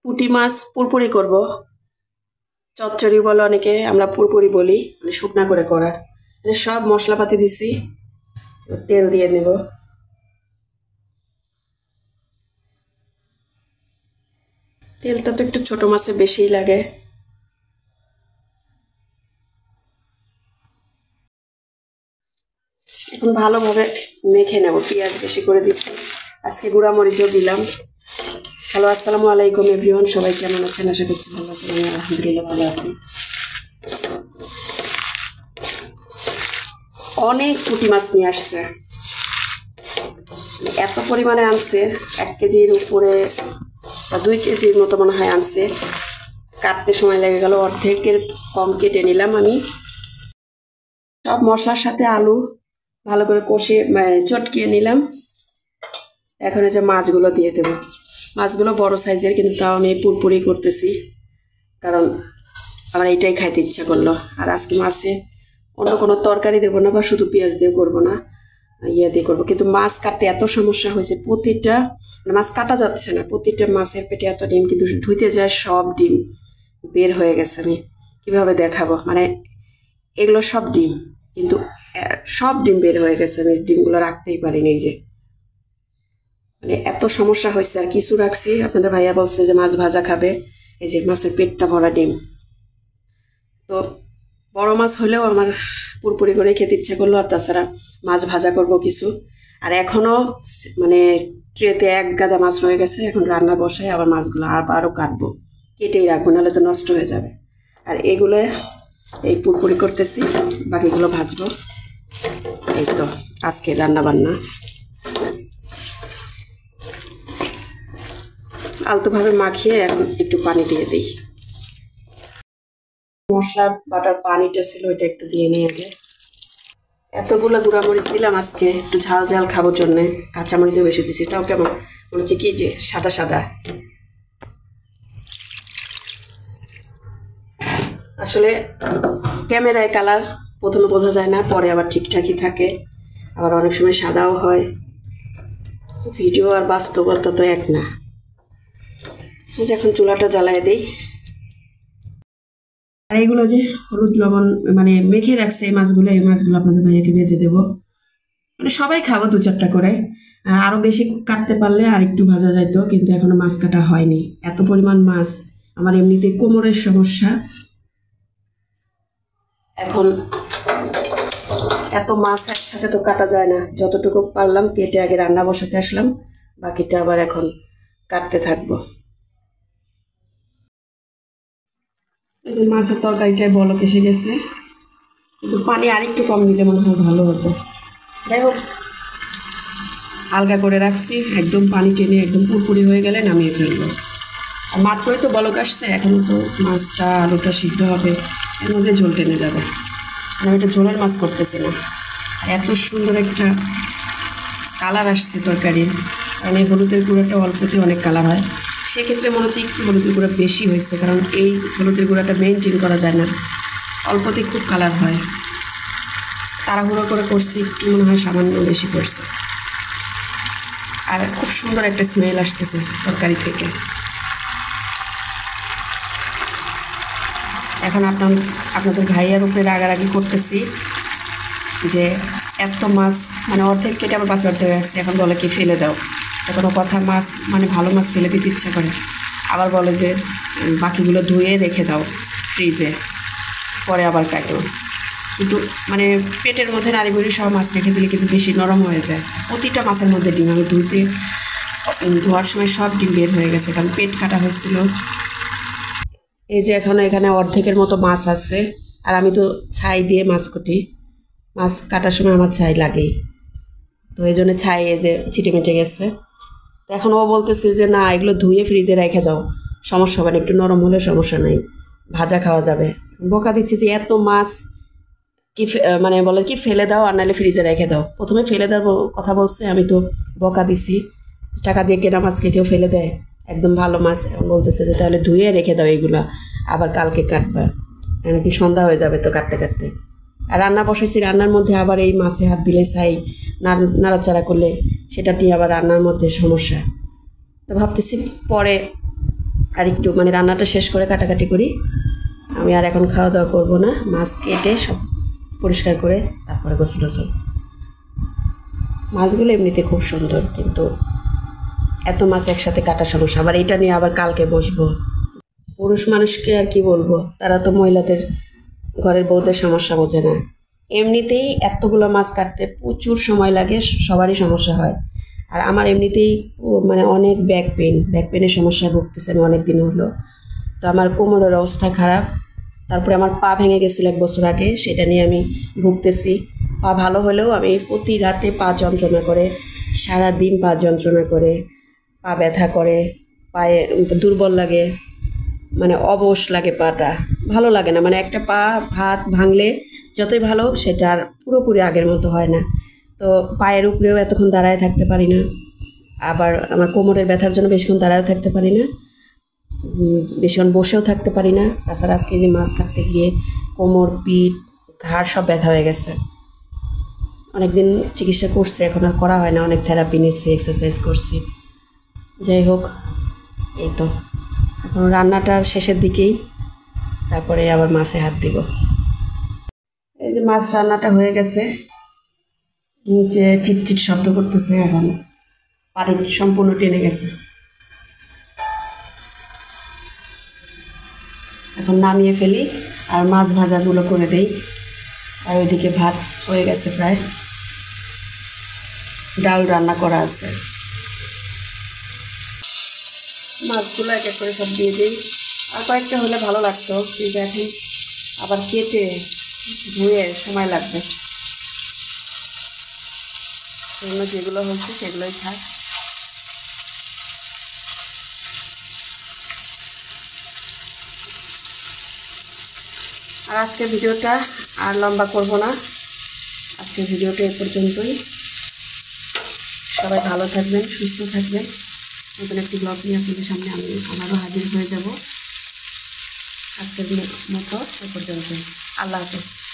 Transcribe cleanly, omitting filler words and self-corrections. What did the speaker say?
পুঁটি মাছ পুরপুরি করব। চচ্চড়ি বলে অনেকে, আমরা পুরপুরি বলি, মানে শুকনা করে করা। সব মশলাপাতি দিছি, তেল দিয়ে নেব। তেলটা তো একটু ছোট মাছে বেশিই লাগে। এখন ভালোভাবে মেখে নেব। পেঁয়াজ বেশি করে দিচ্ছি, আজকে গুঁড়া মরিচও দিলাম। হ্যালো, আসসালামু আলাইকুম এভরিওয়ান, সবাই কেমন আছেন? আশা করছি ভালো আছেন। আমি আলহামদুলিল্লাহ ভালো আছি। অনেক পুঁটি মাছ নিয়ে আসছে, এত পরিমাণে আনছে, 1 কেজির উপরে বা 2 কেজির মতো মনে হয় আনছে। কাটতে সময় লেগে গেল, অর্ধেকের কম কেটে নিলাম আমি। সব মশলার সাথে আলু ভালো করে কষিয়ে চটকিয়ে নিলাম। এখন এই যে মাছগুলো দিয়ে দেবো। মাছগুলো বড় সাইজের, কিন্তু তাও আমি পুরপুরি করতেছি, কারণ আমার এইটাই খাইতে ইচ্ছা করলো। আর আজকে মাছে অন্য কোনো তরকারি দেবো না, বা শুধু পেঁয়াজ দিয়ে করবো না, ইয়ে দিয়ে করবো। কিন্তু মাছ কাটতে এত সমস্যা হয়েছে, প্রতিটা মাছ কাটা যাচ্ছে না। প্রতিটা মাছের পেটে এত ডিম, কিন্তু ধুইতে যায় সব ডিম বের হয়ে গেছে। আমি কীভাবে দেখাবো, মানে এগুলো সব ডিম, কিন্তু সব ডিম বের হয়ে গেছে। আমি ডিমগুলো রাখতেই পারিনি। এই যে মানে এত সমস্যা হয়েছে। আর কিছু রাখছি, আপনাদের ভাইয়া বলছে যে মাছ ভাজা খাবে। এই যে মাছের পেটটা ভরা ডিম। তো বড় মাছ হলেও আমার পুরপুরি করে খেতে ইচ্ছা করলো। আর তাছাড়া মাছ ভাজা করব কিছু। আর এখনও মানে ট্রেতে 1 গাদা মাছ রয়ে গেছে। এখন রান্না বসাই, আবার মাছগুলো আরও কাটবো, কেটেই রাখবো, নাহলে তো নষ্ট হয়ে যাবে। আর এগুলো এই পুরপুরি করতেছি, বাকিগুলো ভাজবো। এই তো আজকে রান্না বান্না। আলতোভাবে মাখিয়ে এখন একটু পানি দিয়ে দিই। মশলা বাটার পানিটা ছিল, ওইটা একটু দিয়ে নিয়ে আগে। এতগুলো গুঁড়ামরিচ দিলাম আজকে, একটু ঝাল ঝাল খাবোর জন্যে। কাঁচামরিচও বেশি দিছি, তাও কেমন মনে হচ্ছে কি যে সাদা সাদা। আসলে ক্যামেরায় কালার প্রথমে বোঝা যায় না, পরে আবার ঠিকঠাকই থাকে, আবার অনেক সময় সাদাও হয়। ভিডিও আর বাস্তবতা তো এক না। এখন চুলাটা জ্বালায় দিই। আর এইগুলো যে হলুদ লবণ মানে মেখে রাখছে এই মাছগুলো আপনাদের ভাইয়াকে ভেজে দেবো। মানে সবাই খাবো 2-4টা করে। আরও বেশি কাটতে পারলে আর একটু ভাজা যাইতো, কিন্তু এখনো মাছ কাটা হয়নি। এত পরিমাণ মাছ, আমার এমনিতে কোমরের সমস্যা। এখন এত মাছ একসাথে তো কাটা যায় না। যতটুকু পারলাম কেটে আগে রান্না বসাতে আসলাম, বাকিটা আবার এখন কাটতে থাকবো। এই যে মাছের তরকারিটায় বলক এসে গেছে, কিন্তু পানি আরেকটু কম দিলে মনে হয় ভালো হতো। যাই হোক, হালকা করে রাখছি, একদম পানি টেনে একদম পুরপুরি হয়ে গেলে নামিয়ে ফেলবো। আর মাত্রই তো বলক আসছে, এখনও তো মাছটা আলুটা সিদ্ধ হবে, এর মধ্যে ঝোল টেনে যাবে। আমি এটা ঝোলের মাছ করতেছি না। এত সুন্দর একটা কালার আসছে তরকারির, কারণ এই হলুদের গুঁড়োটা অল্পতে অনেক কালার হয়। সেক্ষেত্রে মনে হচ্ছে একটু হলুদের গুঁড়া বেশি হয়েছে, কারণ এই হলুদের গুঁড়াটা মেনটেন করা যায় না, অল্পতে খুব কালার হয়। তাড়াহুড়ো করে করছি, একটু মনে হয় সামান্য বেশি করছে। আর খুব সুন্দর একটা স্মেল আসতেছে তরকারি থেকে। এখন আপনাদের ভাইয়ার উপরে রাগারাগি করতেছি যে এত মাছ, মানে অর্ধেক কেটে আবার বাকি অর্ধেক রাখছি। এখন বলে কি ফেলে দাও। কোনো কথা, মাছ মানে ভালো মাছ ফেলে দিতে ইচ্ছা করে। আবার বলে যে বাকিগুলো ধুয়ে রেখে দাও ফ্রিজে, পরে আবার কাটো। কিন্তু মানে পেটের মধ্যে নাড়িভুড়ি সব মাছ রেখে দিলে কিন্তু বেশি নরম হয়ে যায়। প্রতিটা মাছের মধ্যে ডিম, আমি ধোয়ার সময় সব ডিম বের হয়ে গেছে, কারণ পেট কাটা হয়েছিল। এই যে এখানে অর্ধেকের মতো মাছ আছে। আর আমি তো ছাই দিয়ে মাছ কাটি, মাছ কাটার সময় আমার ছাই লাগেই, তো এই জন্য ছাই এই যে ছিটেমিটে গেছে। এখন ও বলতেছে যে না, এগুলো ধুয়ে ফ্রিজে রেখে দাও, সমস্যা হবে না, একটু নরম হলে সমস্যা নেই, ভাজা খাওয়া যাবে। বকা দিচ্ছি যে এত মাছ কি মানে বলে কি ফেলে দাও, আর নাহলে ফ্রিজে রেখে দাও। প্রথমে ফেলে দেওয়ার কথা বলছে, আমি তো বকা দিছি, টাকা দিয়ে কেনা মাছকে কেউ ফেলে দেয়? একদম ভালো মাছ। এখন বলতেছে যে তাহলে ধুয়ে রেখে দাও, এগুলা আবার কালকে কাটবা, নাকি সন্ধ্যা হয়ে যাবে তো কাটতে কাটতে। আর রান্না বসাইছি, রান্নার মধ্যে আবার এই মাছে হাত দিলে ছাই, নাড়াচাড়া করলে সেটা নিয়ে আবার রান্নার মধ্যে সমস্যা। তো ভাবতেছি পরে আর একটু মানে রান্নাটা শেষ করে কাটাকাটি করি। আমি আর এখন খাওয়া দাওয়া করবো না, মাছ কেটে সব পরিষ্কার করে তারপরে গোসল টোসল। মাছগুলো এমনিতে খুব সুন্দর, কিন্তু এত মাছ একসাথে কাটা সমস্যা। আবার এটা নিয়ে আবার কালকে বসবো। পুরুষ মানুষকে আর কি বলবো, তারা তো মহিলাদের ঘরের বউদের সমস্যা বোঝে না। এমনিতেই এতগুলো মাছ কাটতে প্রচুর সময় লাগে, সবারই সমস্যা হয়। আর আমার এমনিতেই মানে অনেক ব্যাক পেনের সমস্যায় ভুগতেছে আমি অনেক দিন হলো। তো আমার কোমরের অবস্থা খারাপ, তারপরে আমার পা ভেঙে গেছিলো 1 বছর আগে, সেটা নিয়ে আমি ভুগতেছি। পা ভালো হলেও আমি প্রতি রাতে পা যন্ত্রণা করে, সারাদিন পা যন্ত্রণা করে, পা ব্যথা করে, পায়ে দুর্বল লাগে, মানে অবশ লাগে, পাটা ভালো লাগে না। মানে একটা পা হাত ভাঙলে যতই ভালো হোক সেটা আর পুরোপুরি আগের মতো হয় না। তো পায়ের উপরেও এতক্ষণ দাঁড়ায় থাকতে পারি না, আবার আমার কোমরের ব্যথার জন্য বেশিক্ষণ দাঁড়ায়ও থাকতে পারি না, বেশিক্ষণ বসেও থাকতে পারি না। তাছাড়া আজকে যে মাছ কাটতে গিয়ে কোমর, পিঠ, ঘাড় সব ব্যথা হয়ে গেছে। অনেকদিন চিকিৎসা করছি, এখন আর করা হয় না, অনেক থেরাপি নিচ্ছি, এক্সারসাইজ করছি। যাই হোক, এই তো এখন রান্নাটার শেষের দিকেই, তারপরে আবার মাছে হাত দিব। এই যে মাছ রান্নাটা হয়ে গেছে, নিচে টিট শব্দ করতেছে, এখন পানি সম্পূর্ণ টেনে গেছে। এখন নামিয়ে ফেলি আর মাছ ভাজাগুলো করে দেই। আর ওইদিকে ভাত হয়ে গেছে প্রায়, ডাল রান্না করা আছে। মাছগুলো এক এক করে সব দিয়ে দিই। আর কয়েকটা হলে ভালো লাগতো, কিন্তু এখন আবার কেটে ধুয়ে সময় লাগবে, সেগুলো যেগুলো হচ্ছে সেগুলোই থাক। আর আজকের ভিডিওটা আর লম্বা করব না, আজকের ভিডিওটা এ পর্যন্তই। সবাই ভালো থাকবেন, সুস্থ থাকবেন। নতুন একটি ব্লগ নিয়ে আপনাদের সামনে আমি আবারও হাজির হয়ে যাব। আজকের মতো এ পর্যন্তই। আল্লাহ হাফেজ।